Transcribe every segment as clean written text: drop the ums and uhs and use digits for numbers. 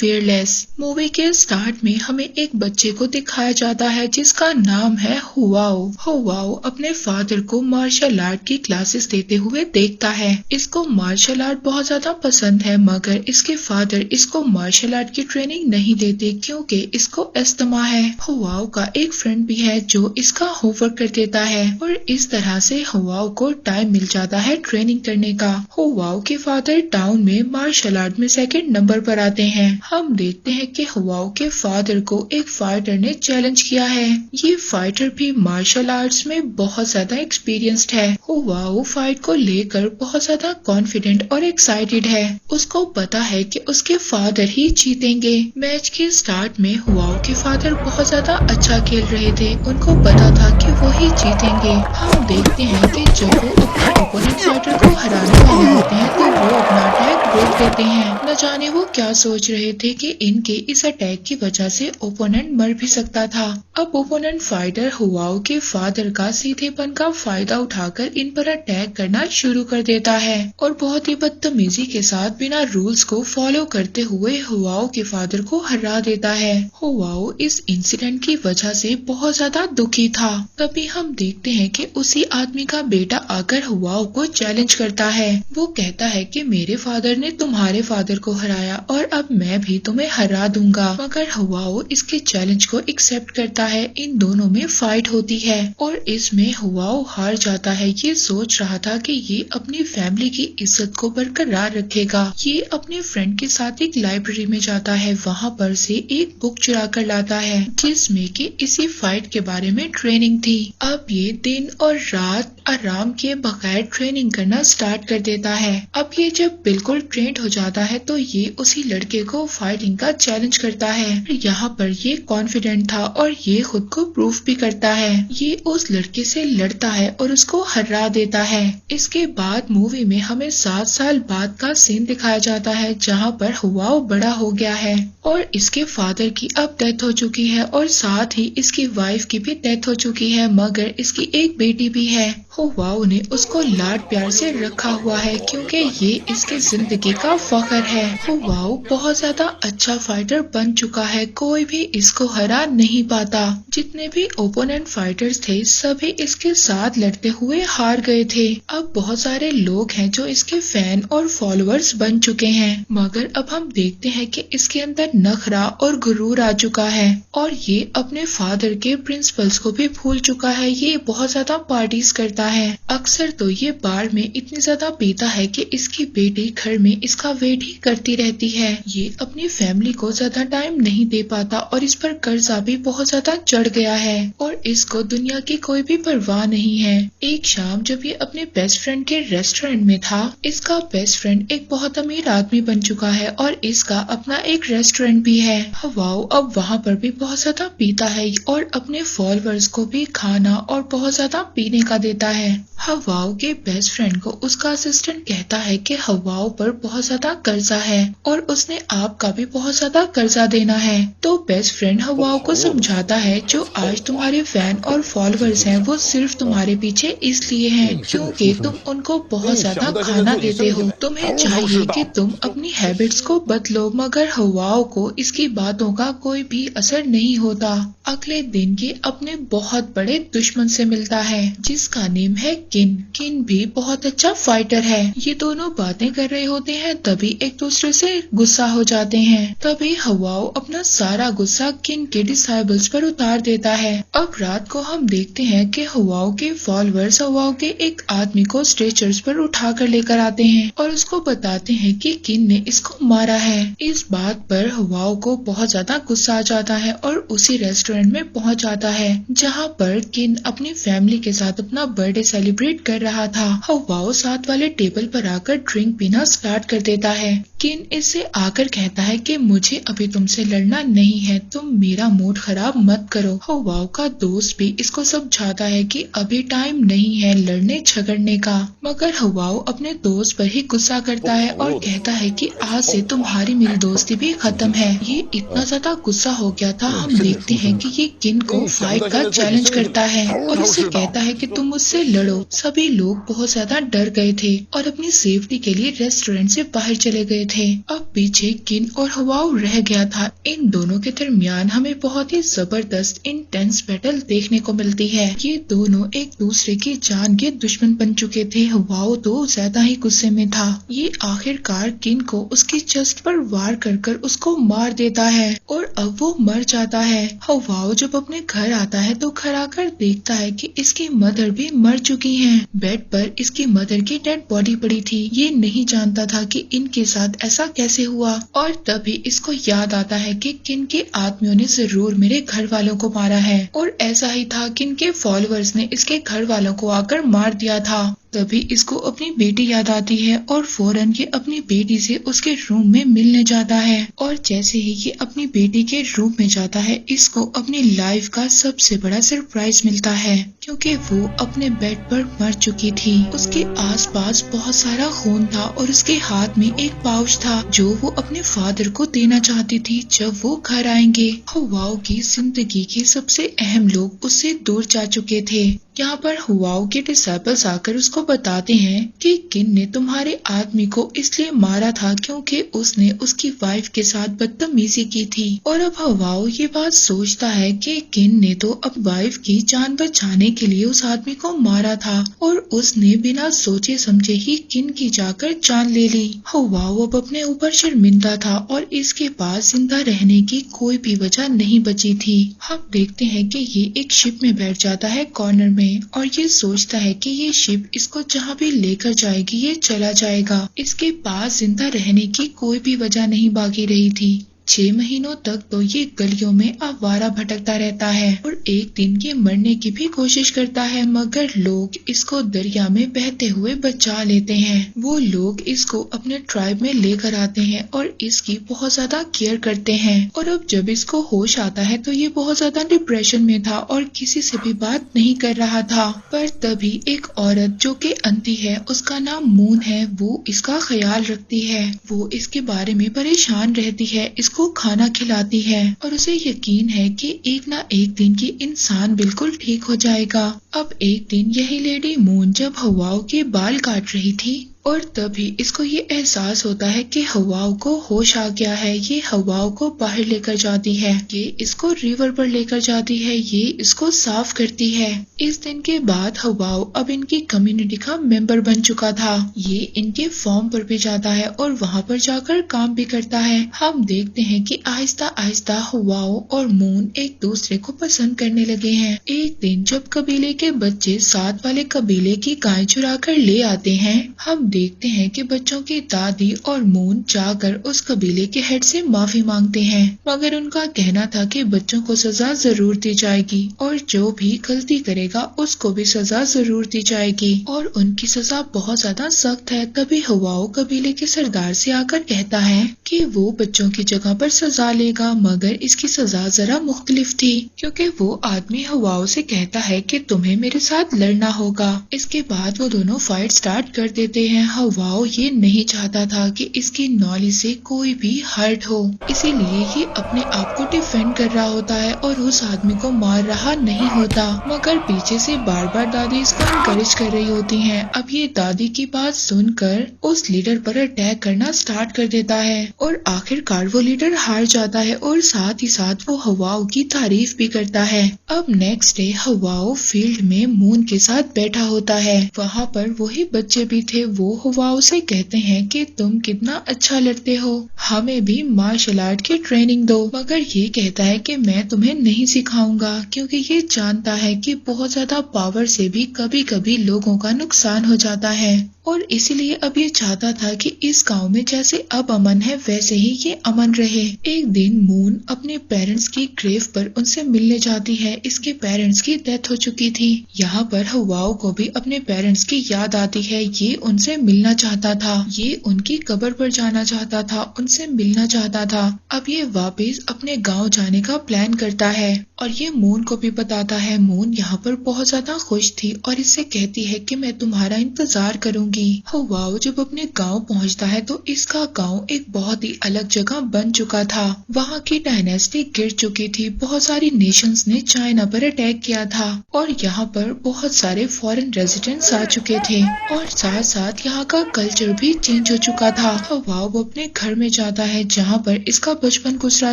Fearless. Movie के start में हमें एक बच्चे को दिखाया जाता है जिसका नाम है हुआओ। हुआओ अपने फादर को मार्शल आर्ट की क्लासेस देते हुए देखता है। इसको मार्शल आर्ट बहुत ज्यादा पसंद है, मगर इसके फादर इसको मार्शल आर्ट की ट्रेनिंग नहीं देते क्योंकि इसको अस्थमा है। हुआओ का एक फ्रेंड भी है जो इसका होमवर्क कर देता है और इस तरह से हुआओ को टाइम मिल जाता है ट्रेनिंग करने का। हुआओ के फादर टाउन में मार्शल आर्ट में सेकंड नंबर पर आते हैं। हम देखते हैं कि हुआओ के फादर को एक फाइटर ने चैलेंज किया है। ये फाइटर भी मार्शल आर्ट्स में बहुत ज्यादा एक्सपीरियंस्ड है। हुआओ फाइट को लेकर बहुत ज्यादा कॉन्फिडेंट और एक्साइटेड है। उसको पता है कि उसके फादर ही जीतेंगे। मैच के स्टार्ट में हुआओ के फादर बहुत ज्यादा अच्छा खेल रहे थे। उनको पता था कि वो ही जीतेंगे। हम देखते हैं कि जब वो अपने ओपोनेंट फाइटर को हराने वाले होते हैं तो वो अपना अटैक रोक देते हैं। न जाने वो क्या सोच रहे थे कि इनके इस अटैक की वजह से ओपोनेंट मर भी सकता था। अब ओपोनेंट फाइटर हुआओ के फादर का सीधेपन का फायदा उठाकर इन पर अटैक करना शुरू कर देता है और बहुत ही बदतमीजी के साथ बिना रूल्स को फॉलो करते हुए हुआओ के फादर को हरा देता है। हुआओ इस इंसिडेंट की वजह से बहुत ज्यादा दुखी था। तभी हम देखते हैं कि उसी आदमी का बेटा आकर हुआओ को चैलेंज करता है। वो कहता है कि मेरे फादर ने तुम्हारे फादर को हराया और अब मैं भी तुम्हें हरा दूंगा, मगर हुआओ इसके चैलेंज को एक्सेप्ट करता है। इन दोनों में फाइट होती है और इसमें हुआओ हार जाता है। ये सोच रहा था कि ये अपनी फैमिली की इज्जत को बरकरार रखेगा। ये अपने फ्रेंड के साथ एक लाइब्रेरी में जाता है। वहाँ पर से एक बुक चुरा कर लाता है जिसमें कि इसी फाइट के बारे में ट्रेनिंग थी। अब ये दिन और रात आराम के बगैर ट्रेनिंग करना स्टार्ट कर देता है। अब ये जब बिल्कुल ट्रेंड हो जाता है तो ये उसी लड़के को फाइटिंग का चैलेंज करता है। यहाँ पर ये कॉन्फिडेंट था और ये खुद को प्रूफ भी करता है। ये उस लड़के से लड़ता है और उसको हरा देता है। इसके बाद मूवी में हमें 7 साल बाद का सीन दिखाया जाता है जहाँ पर हुआओ बड़ा हो गया है और इसके फादर की अब डेथ हो चुकी है और साथ ही इसकी वाइफ की भी डेथ हो चुकी है, मगर इसकी एक बेटी भी है। हुआओ ने उसको लाड प्यार से रखा हुआ है क्योंकि ये इसकी जिंदगी का फख्र है। हुआओ बहुत ज्यादा अच्छा फाइटर बन चुका है, कोई भी इसको हरा नहीं पाता। जितने भी ओपोनेंट फाइटर्स थे सभी इसके साथ लड़ते हुए हार गए थे। अब बहुत सारे लोग हैं जो इसके फैन और फॉलोअर्स बन चुके हैं, मगर अब हम देखते हैं कि इसके अंदर नखरा और गुरूर आ चुका है और ये अपने फादर के प्रिंसिपल्स को भी भूल चुका है। ये बहुत ज्यादा पार्टीज करता है। अक्सर तो ये बार में इतनी ज्यादा पीता है कि इसकी बेटी घर में इसका वेट ही करती रहती है। ये अपनी फैमिली को ज्यादा टाइम नहीं दे पाता और इस पर कर्जा भी बहुत ज्यादा चढ़ गया है और इसको दुनिया की कोई भी परवाह नहीं है। एक शाम जब ये अपने बेस्ट फ्रेंड के रेस्टोरेंट में था, इसका बेस्ट फ्रेंड एक बहुत अमीर आदमी बन चुका है और इसका अपना एक रेस्टोरेंट भी है। हुआओ अब वहाँ पर भी बहुत ज्यादा पीता है और अपने फॉलोअर्स को भी खाना और बहुत ज्यादा पीने का देता है। हुआओ के बेस्ट फ्रेंड को उसका असिस्टेंट कहता है कि हुआओ पर बहुत ज्यादा कर्जा है और उसने आपका भी बहुत ज्यादा कर्जा देना है। तो बेस्ट फ्रेंड हुआओ को समझाता है जो आज तुम्हारे फैन और फॉलोअर्स हैं वो सिर्फ तुम्हारे पीछे इसलिए हैं क्योंकि तुम उनको बहुत ज्यादा खाना देते हो। तुम्हें चाहिए कि तुम अपनी हैबिट्स को बदलो, मगर हुआओ को इसकी बातों का कोई भी असर नहीं होता। अगले दिन ये अपने बहुत बड़े दुश्मन से मिलता है जिसका नेम है किन। किन भी बहुत अच्छा फाइटर है। ये दोनों बातें कर रहे होते हैं तभी एक दूसरे से गुस्सा हो जाते हैं। तभी हुआओ अपना सारा गुस्सा किन के डिसाइबल्स पर उतार देता है। अब रात को हम देखते हैं कि हुआओ के फॉलोअर्स हुआओ के एक आदमी को स्ट्रेचर्स पर उठा कर लेकर आते हैं और उसको बताते हैं कि किन ने इसको मारा है। इस बात पर हुआओ को बहुत ज्यादा गुस्सा आ जाता है और उसी रेस्टोरेंट में पहुंच जाता है जहां पर किन अपनी फैमिली के साथ अपना बर्थडे सेलिब्रेट कर रहा था। हुआओ साथ वाले टेबल पर आकर ड्रिंक पीना स्टार्ट कर देता है। किन इससे आकर कहता है कि मुझे अभी तुमसे लड़ना नहीं है, तुम मेरा मूड खराब मत करो। हुआओ का दोस्त भी इसको समझाता है कि अभी टाइम नहीं है लड़ने झगड़ने का, मगर हुआओ अपने दोस्त पर ही गुस्सा करता है और कहता है कि आज से तुम्हारी मेरी दोस्ती भी खत्म है। ये इतना ज्यादा गुस्सा हो गया था। हम देखते हैं कि ये किन को फाइट का चैलेंज करता है और उससे कहता है कि तुम मुझसे से लड़ो। सभी लोग बहुत ज्यादा डर गए थे और अपनी सेफ्टी के लिए रेस्टोरेंट से बाहर चले गए थे। अब पीछे किन और हुआओ रह गया था। इन दोनों के दरमियान हमें बहुत ही जबरदस्त इंटेंस बैटल देखने को मिलती है। ये दोनों एक दूसरे की जान के दुश्मन बन चुके थे। हुआओ तो ज्यादा ही गुस्से में था। ये आखिरकार किन को उसकी चेस्ट पर वार कर उसको मार देता है और अब वो मर जाता है। हुआओ जब अपने घर आता है तो घर आकर देखता है कि इसकी मदर भी मर चुकी हैं। बेड पर इसकी मदर की डेड बॉडी पड़ी थी। ये नहीं जानता था कि इनके साथ ऐसा कैसे हुआ और तभी इसको याद आता है कि किन के आदमियों ने जरूर मेरे घर वालों को मारा है और ऐसा ही था। किन के फॉलोअर्स ने इसके घर वालों को आकर मार दिया था। तभी इसको अपनी बेटी याद आती है और फौरन ये अपनी बेटी से उसके रूम में मिलने जाता है और जैसे ही ये अपनी बेटी के रूम में जाता है इसको अपनी लाइफ का सबसे बड़ा सरप्राइज मिलता है क्योंकि वो अपने बेड पर मर चुकी थी। उसके आसपास बहुत सारा खून था और उसके हाथ में एक पाउच था जो वो अपने फादर को देना चाहती थी जब वो घर आएंगे। हुआओ की जिंदगी के सबसे अहम लोग उससे दूर जा चुके थे। यहाँ पर हुआओ के डिसाइपल्स आकर उसको बताते हैं कि किन ने तुम्हारे आदमी को इसलिए मारा था क्योंकि उसने उसकी वाइफ के साथ बदतमीजी की थी। और अब हुआओ ये बात सोचता है कि किन ने तो अब वाइफ की जान बचाने के लिए उस आदमी को मारा था और उसने बिना सोचे समझे ही किन की जाकर जान ले ली। हुआओ अब अपने ऊपर शर्मिंदा था और इसके पास जिंदा रहने की कोई भी वजह नहीं बची थी। हम देखते हैं कि ये एक शिप में बैठ जाता है कॉर्नर में और ये सोचता है कि ये शिप इसको जहाँ भी लेकर जाएगी ये चला जाएगा। इसके पास जिंदा रहने की कोई भी वजह नहीं बाकी रही थी। 6 महीनों तक तो ये गलियों में आवारा भटकता रहता है और एक दिन ये मरने की भी कोशिश करता है मगर लोग इसको दरिया में बहते हुए बचा लेते हैं। वो लोग इसको अपने ट्राइब में लेकर आते हैं और इसकी बहुत ज्यादा केयर करते हैं। और अब जब इसको होश आता है तो ये बहुत ज्यादा डिप्रेशन में था और किसी से भी बात नहीं कर रहा था। पर तभी एक औरत जो कि अंधी है, उसका नाम मून है, वो इसका ख्याल रखती है। वो इसके बारे में परेशान रहती है, इसको खाना खिलाती है और उसे यकीन है कि एक ना एक दिन ये इंसान बिल्कुल ठीक हो जाएगा। अब एक दिन यही लेडी मून जब हुआओ के बाल काट रही थी और तभी इसको ये एहसास होता है कि हुआओ को होश आ गया है। ये हुआओ को बाहर लेकर जाती है, ये इसको रिवर पर लेकर जाती है, ये इसको साफ करती है। इस दिन के बाद हुआओ अब इनकी कम्युनिटी का मेंबर बन चुका था। ये इनके फॉर्म पर भी जाता है और वहाँ पर जाकर काम भी करता है। हम देखते हैं कि आहिस्ता आहिस्ता हुआओ और मून एक दूसरे को पसंद करने लगे हैं। एक दिन जब कबीले के बच्चे साथ वाले कबीले की गाय चुरा कर ले आते हैं, हम देखते हैं कि बच्चों की दादी और मून जाकर उस कबीले के हेड से माफी मांगते हैं मगर उनका कहना था कि बच्चों को सजा जरूर दी जाएगी और जो भी गलती करेगा उसको भी सजा जरूर दी जाएगी और उनकी सजा बहुत ज्यादा सख्त है। तभी हुआओ कबीले के सरदार से आकर कहता है कि वो बच्चों की जगह पर सजा लेगा मगर इसकी सजा जरा मुख्तलिफ थी क्योंकि वो आदमी हुआओ से कहता है कि तुम्हें मेरे साथ लड़ना होगा। इसके बाद वो दोनों फाइट स्टार्ट कर देते हैं। हुआओ ये नहीं चाहता था कि इसकी नॉलेज से कोई भी हर्ट हो, इसीलिए ये अपने आप को डिफेंड कर रहा होता है और उस आदमी को मार रहा नहीं होता मगर पीछे से बार बार दादी इसको इनकरेज कर रही होती हैं। अब ये दादी की बात सुनकर उस लीडर पर अटैक करना स्टार्ट कर देता है और आखिरकार वो लीडर हार जाता है और साथ ही साथ वो हुआओ की तारीफ भी करता है। अब नेक्स्ट डे हुआओ फील्ड में मून के साथ बैठा होता है। वहाँ पर वही बच्चे भी थे। वो हुआओ से कहते हैं कि तुम कितना अच्छा लड़ते हो, हमें भी मार्शल आर्ट की ट्रेनिंग दो मगर ये कहता है कि मैं तुम्हें नहीं सिखाऊंगा क्योंकि ये जानता है कि बहुत ज्यादा पावर से भी कभी कभी लोगों का नुकसान हो जाता है और इसीलिए अब ये चाहता था कि इस गांव में जैसे अब अमन है वैसे ही ये अमन रहे। एक दिन मून अपने पेरेंट्स की ग्रेव पर उनसे मिलने जाती है। इसके पेरेंट्स की डेथ हो चुकी थी। यहाँ पर हुआओ को भी अपने पेरेंट्स की याद आती है। ये उनसे मिलना चाहता था, ये उनकी कब्र पर जाना चाहता था, उनसे मिलना चाहता था। अब ये वापस अपने गाँव जाने का प्लान करता है और ये मून को भी बताता है। मून यहाँ पर बहुत ज्यादा खुश थी और इससे कहती है कि मैं तुम्हारा इंतजार करूंगी। हवाओ जब अपने गांव पहुंचता है तो इसका गांव एक बहुत ही अलग जगह बन चुका था। वहाँ की डायनेस्टी गिर चुकी थी, बहुत सारी नेशंस ने चाइना पर अटैक किया था और यहाँ पर बहुत सारे फॉरेन रेजिडेंट्स आ चुके थे और साथ साथ यहाँ का कल्चर भी चेंज हो चुका था। हवाओ अपने घर में जाता है जहाँ पर इसका बचपन गुजरा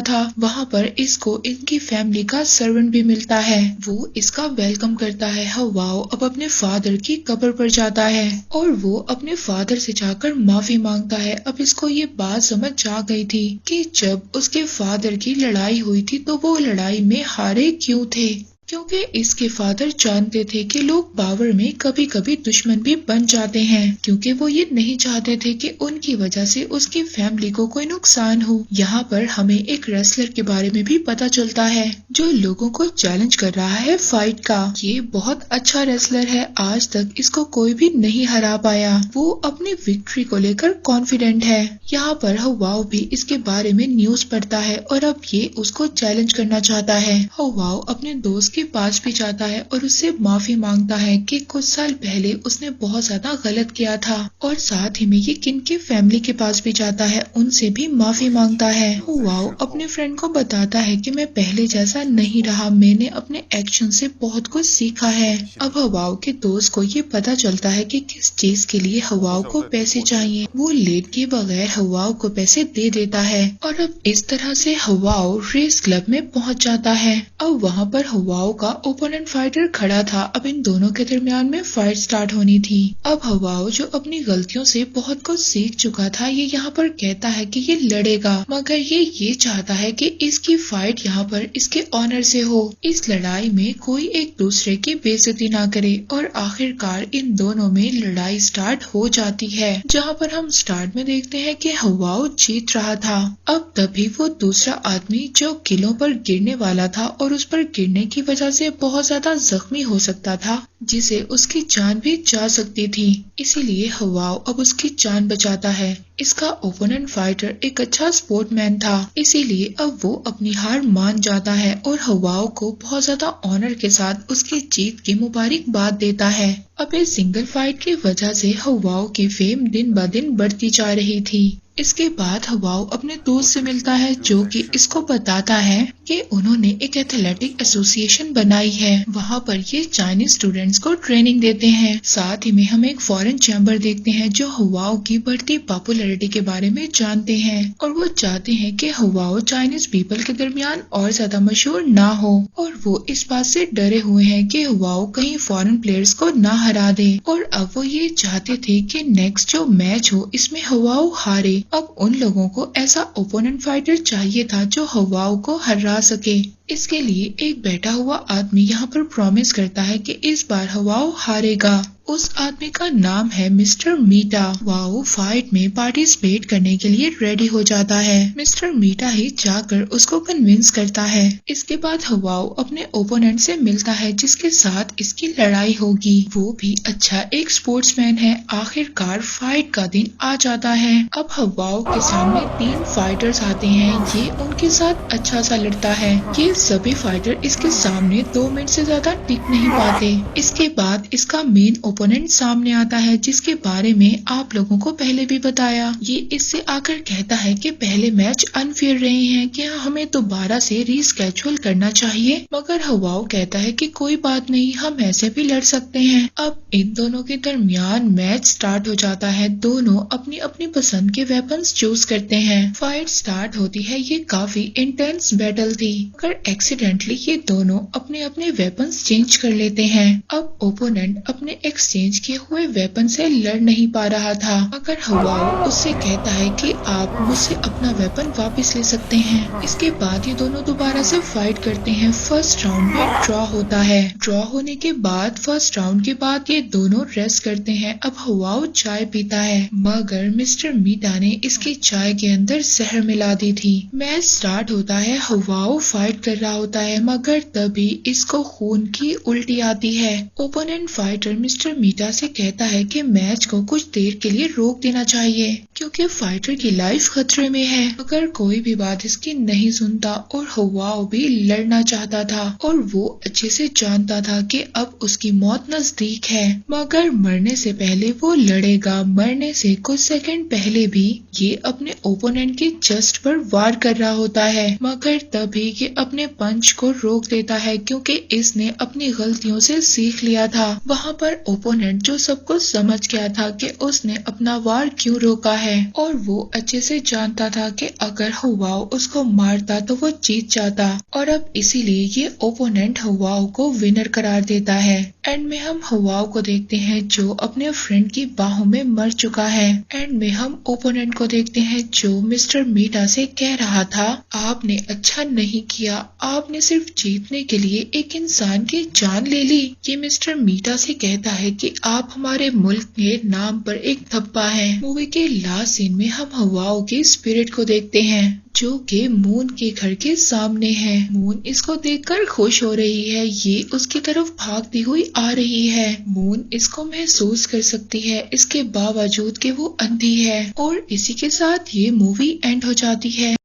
था। वहाँ पर इसको इनकी फैमिली का सर्वेंट भी मिलता है, वो इसका वेलकम करता है। हवाओ अब अपने फादर की कब्र पर जाता है और वो अपने फादर से जाकर माफी मांगता है। अब इसको ये बात समझ आ गई थी कि जब उसके फादर की लड़ाई हुई थी तो वो लड़ाई में हारे क्यों थे, क्योंकि इसके फादर जानते थे कि लोग पावर में कभी कभी दुश्मन भी बन जाते हैं, क्योंकि वो ये नहीं चाहते थे कि उनकी वजह से उसकी फैमिली को कोई नुकसान हो। यहाँ पर हमें एक रेसलर के बारे में भी पता चलता है जो लोगों को चैलेंज कर रहा है फाइट का। ये बहुत अच्छा रेसलर है, आज तक इसको कोई भी नहीं हरा पाया। वो अपनी विक्ट्री को लेकर कॉन्फिडेंट है। यहाँ पर हवाओ भी इसके बारे में न्यूज पढ़ता है और अब ये उसको चैलेंज करना चाहता है। हवाओ अपने दोस्त के पास भी जाता है और उससे माफी मांगता है कि कुछ साल पहले उसने बहुत ज्यादा गलत किया था और साथ ही में ये किन के फैमिली के पास भी जाता है, उनसे भी माफी मांगता है। हवाओ अपने फ्रेंड को बताता है कि मैं पहले जैसा नहीं रहा, मैंने अपने एक्शन से बहुत कुछ सीखा है। अब हवाओ के दोस्त को ये पता चलता है कि किस चीज के लिए हवाओ को पैसे चाहिए। वो लेट के बगैर हवाओ को पैसे दे देता है और अब इस तरह से हवाओ रेस क्लब में पहुंच जाता है। अब वहाँ पर हवाओ का ओपोनेंट फाइटर खड़ा था। अब इन दोनों के दरमियान में फाइट स्टार्ट होनी थी। अब हवाओ जो अपनी गलतियों से बहुत कुछ सीख चुका था, ये यहाँ पर कहता है कि ये लड़ेगा, मगर ये चाहता है कि इसकी फाइट यहाँ पर इसके ऑनर से हो। इस लड़ाई में कोई एक दूसरे की बेइज्जती ना करे और आखिरकार इन दोनों में लड़ाई स्टार्ट हो जाती है, जहाँ पर हम स्टार्ट में देखते हैं कि हवाओ जीत रहा था। अब तभी वो दूसरा आदमी जो किलों पर गिरने वाला था और उस पर गिरने की वजह से बहुत ज्यादा जख्मी हो सकता था, जिसे उसकी जान भी जा सकती थी, इसीलिए हवाओ अब उसकी जान बचाता है। इसका ओपोनेंट फाइटर एक अच्छा स्पोर्टमैन था, इसीलिए अब वो अपनी हार मान जाता है और हवाओ को बहुत ज्यादा ऑनर के साथ उसकी जीत की मुबारकबाद देता है। अब इस सिंगल फाइट की वजह से हवाओ की फेम दिन ब दिन बढ़ती जा रही थी। इसके बाद हवाओ अपने दोस्त से मिलता है जो कि इसको बताता है कि उन्होंने एक एथलेटिक एसोसिएशन बनाई है। वहाँ पर ये चाइनीज स्टूडेंट्स को ट्रेनिंग देते हैं। साथ ही में हम एक फॉरेन चैम्बर देखते हैं जो हवाओ की बढ़ती पॉपुलैरिटी के बारे में जानते हैं और वो चाहते हैं कि हवाओ चाइनीज पीपल के दरमियान और ज्यादा मशहूर ना हो और वो इस बात से डरे हुए हैं कि हवाओ कहीं फॉरेन प्लेयर्स को ना हरा दे। और अब वो ये चाहते थे कि नेक्स्ट जो मैच हो इसमें हवाओ हारे। अब उन लोगों को ऐसा ओपोनेंट फाइटर चाहिए था जो हवाओ को हरा सके। इसके लिए एक बैठा हुआ आदमी यहाँ पर प्रॉमिस करता है कि इस बार हवाओ हारेगा। उस आदमी का नाम है मिस्टर मीटा। वाओ फाइट में पार्टिसिपेट करने के लिए रेडी हो जाता है। मिस्टर मीटा ही जाकर उसको कन्विंस करता है। इसके बाद हवाओ अपने ओपोनेंट से मिलता है जिसके साथ इसकी लड़ाई होगी। वो भी अच्छा एक स्पोर्ट्समैन है। आखिरकार फाइट का दिन आ जाता है। अब हवाओ के सामने 3 फाइटर्स आते हैं। ये उनके साथ अच्छा सा लड़ता है। ये सभी फाइटर इसके सामने 2 मिनट से ज्यादा टिक नहीं पाते। इसके बाद इसका मेन ओपोनेंट सामने आता है जिसके बारे में आप लोगों को पहले भी बताया। ये इससे आकर कहता है कि पहले मैच अनफेयर रहे हैं, क्या हमें दोबारा से रीस्केड्यूल करना चाहिए। मगर हवाओ कहता है कि कोई बात नहीं, हम ऐसे भी लड़ सकते हैं। अब इन दोनों के दरमियान मैच स्टार्ट हो जाता है। दोनों अपनी अपनी पसंद के वेपन्स चूज करते हैं। फाइट स्टार्ट होती है। ये काफी इंटेंस बैटल थी मगर एक्सीडेंटली ये दोनों अपने अपने वेपन्स चेंज कर लेते हैं। अब ओपोनेंट अपने एक्सचेंज किए हुए वेपन से लड़ नहीं पा रहा था मगर हवाओ उससे कहता है कि आप मुझसे अपना वेपन वापस ले सकते हैं। इसके बाद ये दोनों दोबारा से फाइट करते हैं। फर्स्ट राउंड में ड्रॉ होता है। ड्रॉ होने के बाद फर्स्ट राउंड के बाद ये दोनों रेस्ट करते हैं। अब हवाओ चाय पीता है मगर मिस्टर मीटा ने इसकी चाय के अंदर जहर मिला दी थी। मैच स्टार्ट होता है। हवाओ फाइट कर रहा होता है मगर तभी इसको खून की उल्टी आती है। ओपोनेंट फाइटर मिस्टर मिस्टर मीटा से कहता है कि मैच को कुछ देर के लिए रोक देना चाहिए क्योंकि फाइटर की लाइफ खतरे में है। मगर कोई भी बात इसकी नहीं सुनता और हुआओ भी लड़ना चाहता था और वो अच्छे से जानता था कि अब उसकी मौत नजदीक है, मगर मरने से पहले वो लड़ेगा। मरने से कुछ सेकंड पहले भी ये अपने ओपोनेंट के चेस्ट पर वार कर रहा होता है, मगर तभी ये अपने पंच को रोक देता है क्योंकि इसने अपनी गलतियों से सीख लिया था। वहाँ पर ओपोनेंट जो सब कुछ समझ गया था कि उसने अपना वार क्यों रोका है और वो अच्छे से जानता था कि अगर हुआओ उसको मारता तो वो जीत जाता और अब इसीलिए ये ओपोनेंट हुआओ को विनर करार देता है। एंड में हम हुआओ को देखते हैं जो अपने फ्रेंड की बाहों में मर चुका है। एंड में हम ओपोनेंट को देखते हैं जो मिस्टर मीटा से कह रहा था आपने अच्छा नहीं किया, आपने सिर्फ जीतने के लिए एक इंसान की जान ले ली। ये मिस्टर मीटा से कहता है कि आप हमारे मुल्क के नाम पर एक धब्बा है। मूवी के लास्ट सीन में हम हुआओ की स्पिरिट को देखते हैं जो कि मून के घर के सामने है। मून इसको देखकर खुश हो रही है, ये उसकी तरफ भागती हुई आ रही है। मून इसको महसूस कर सकती है इसके बावजूद कि वो अंधी है और इसी के साथ ये मूवी एंड हो जाती है।